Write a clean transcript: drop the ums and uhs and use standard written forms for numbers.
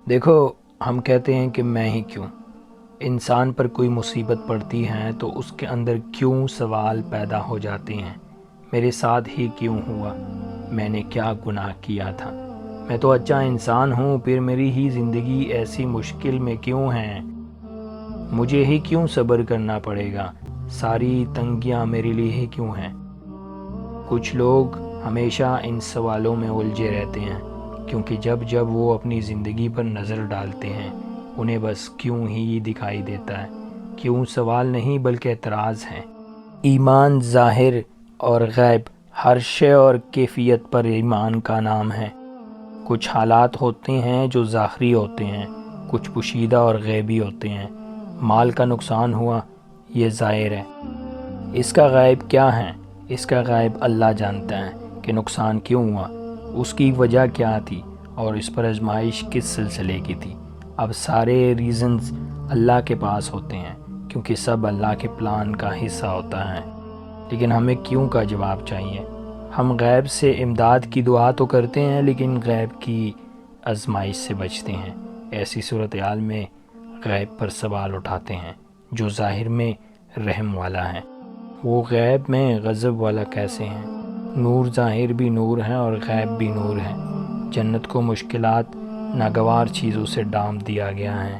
دیکھو، ہم کہتے ہیں کہ میں ہی کیوں، انسان پر کوئی مصیبت پڑتی ہے تو اس کے اندر کیوں سوال پیدا ہو جاتے ہیں۔ میرے ساتھ ہی کیوں ہوا؟ میں نے کیا گناہ کیا تھا؟ میں تو اچھا انسان ہوں، پھر میری ہی زندگی ایسی مشکل میں کیوں ہے؟ مجھے ہی کیوں صبر کرنا پڑے گا؟ ساری تنگیاں میرے لیے ہی کیوں ہیں؟ کچھ لوگ ہمیشہ ان سوالوں میں الجھے رہتے ہیں، کیونکہ جب وہ اپنی زندگی پر نظر ڈالتے ہیں انہیں بس کیوں ہی دکھائی دیتا ہے۔ کیوں سوال نہیں بلکہ اعتراض ہے۔ ایمان ظاہر اور غیب، ہر شے اور کیفیت پر ایمان کا نام ہے۔ کچھ حالات ہوتے ہیں جو ظاہری ہوتے ہیں، کچھ پوشیدہ اور غیبی ہوتے ہیں۔ مال کا نقصان ہوا، یہ ظاہر ہے۔ اس کا غیب کیا ہے؟ اس کا غیب اللہ جانتا ہے کہ نقصان کیوں ہوا، اس کی وجہ کیا تھی اور اس پر آزمائش کس سلسلے کی تھی۔ اب سارے ریزنز اللہ کے پاس ہوتے ہیں، کیونکہ سب اللہ کے پلان کا حصہ ہوتا ہے۔ لیکن ہمیں کیوں کا جواب چاہیے۔ ہم غیب سے امداد کی دعا تو کرتے ہیں، لیکن غیب کی آزمائش سے بچتے ہیں۔ ایسی صورتحال میں غیب پر سوال اٹھاتے ہیں جو ظاہر میں رحم والا ہے، وہ غیب میں غضب والا کیسے ہیں؟ نور ظاہر بھی نور ہے اور غیب بھی نور ہے۔ جنت کو مشکلات، ناگوار چیزوں سے ڈانپ دیا گیا ہے۔